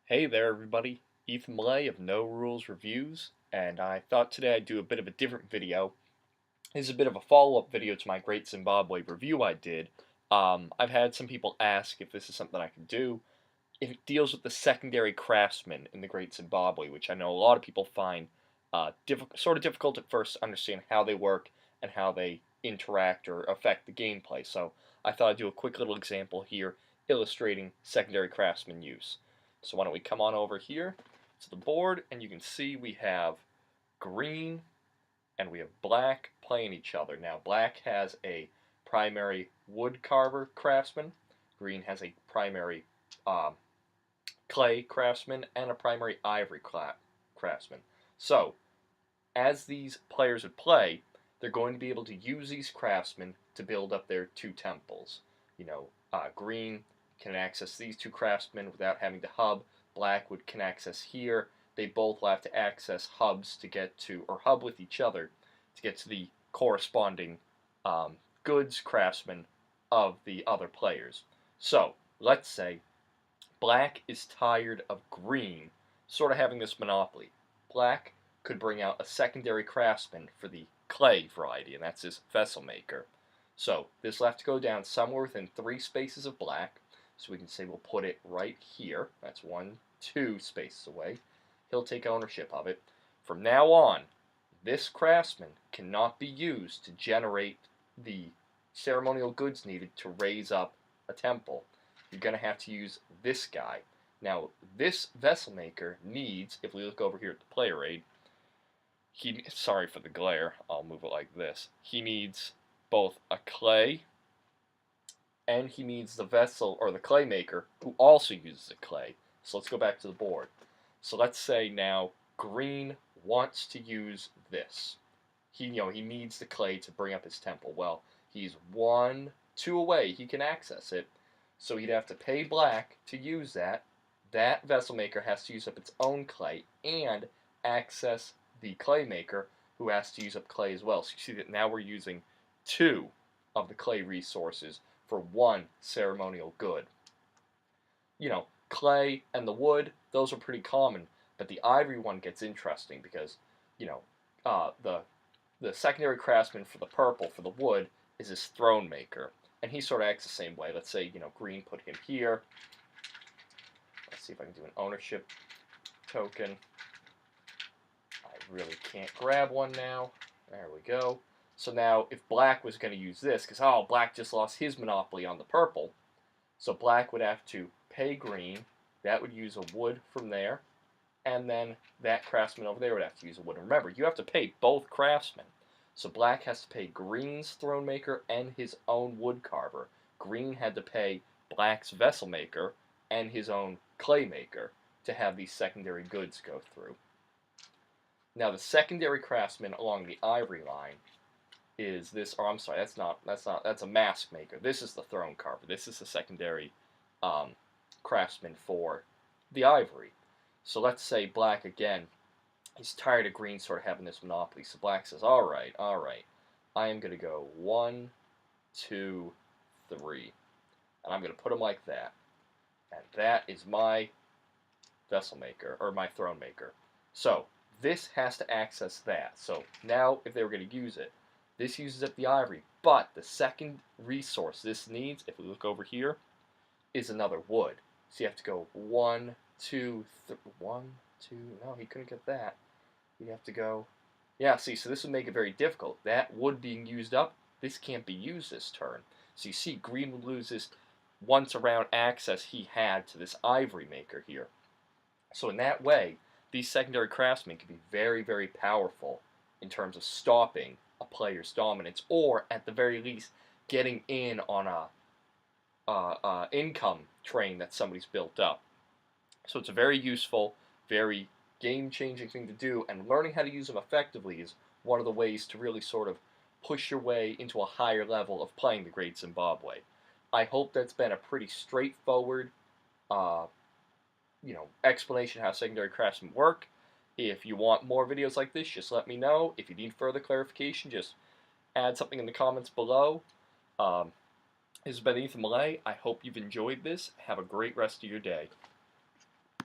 Hey there, everybody. Ethan Millay of No Rules Reviews, and I thought today I'd do a bit of a different video. This is a bit of a follow-up video to my Great Zimbabwe review I did. I've had some people ask if this is something I can do. If it deals with the secondary craftsmen in the Great Zimbabwe, which I know a lot of people find sort of difficult at first to understand how they work and how they interact or affect the gameplay. So I thought I'd do a quick little example here illustrating secondary craftsman use. So why don't we come on over here to the board, and you can see we have green and we have black playing each other. Now black has a primary wood carver craftsman, green has a primary um, clay craftsman, and a primary ivory craftsman. So as these players would play, they're going to be able to use these craftsmen to build up their two temples. Green can access these two craftsmen without having to hub. Black can access here. They both will have to access hubs to get to, or hub with each other to get to the corresponding goods craftsmen of the other players. So let's say Black is tired of green sort of having this monopoly. Black could bring out a secondary craftsman for the clay variety, and that's his vessel maker. So this will have to go down somewhere within 3 spaces of black. So we can say we'll put it right here. That's 1, 2 spaces away. He'll take ownership of it. From now on, this craftsman cannot be used to generate the ceremonial goods needed to raise up a temple. You're going to have to use this guy. Now, this vessel maker needs, if we look over here at the player aid, sorry for the glare, I'll move it like this. He needs both a clay and he needs the vessel or the clay maker who also uses a clay. So let's go back to the board. So let's say now green wants to use this. He needs the clay to bring up his temple. Well, he's 1, 2 away. He can access it. So he'd have to pay black to use that. That vessel maker has to use up its own clay and access the clay maker who has to use up clay as well. So you see that now we're using 2 of the clay resources for 1 ceremonial good. Clay and the wood, those are pretty common, but the ivory one gets interesting because, the secondary craftsman for the purple, for the wood, is his throne maker. And he sort of acts the same way. Let's say, green put him here. Let's see if I can do an ownership token. I really can't grab one now. There we go. So now, if black was going to use this, because, black just lost his monopoly on the purple, so black would have to pay green. That would use a wood from there. And then that craftsman over there would have to use a wood. And remember, you have to pay both craftsmen. So black has to pay green's throne maker and his own wood carver. Green had to pay black's vessel maker and his own clay maker to have these secondary goods go through. Now the secondary craftsman along the ivory line is this, or I'm sorry, that's a mask maker. This is the throne carver. This is the secondary craftsman for the ivory. So let's say black again, he's tired of green sort of having this monopoly. So black says, all right, I am going to go 1, 2, 3. And I'm going to put them like that. And that is my vessel maker, or my throne maker. So this has to access that. So now if they were going to use it, this uses up the ivory. But the second resource this needs, if we look over here, is another wood. So you have to go 1, 2, 3, 1, 2, no, he couldn't get that. You have to go, see, so this would make it very difficult. That wood being used up, this can't be used this turn. So you see, green would lose this once around access he had to this ivory maker here. So in that way, these secondary craftsmen can be very, very powerful in terms of stopping a player's dominance, or at the very least, getting in on a income train that somebody's built up. So it's a very useful, very game-changing thing to do, and learning how to use them effectively is one of the ways to really sort of push your way into a higher level of playing the Great Zimbabwe. I hope that's been a pretty straightforward explanation how secondary craftsmen work. If you want more videos like this, just let me know. If you need further clarification, just add something in the comments below. This has been Ethan Millay. I hope you've enjoyed this. Have a great rest of your day.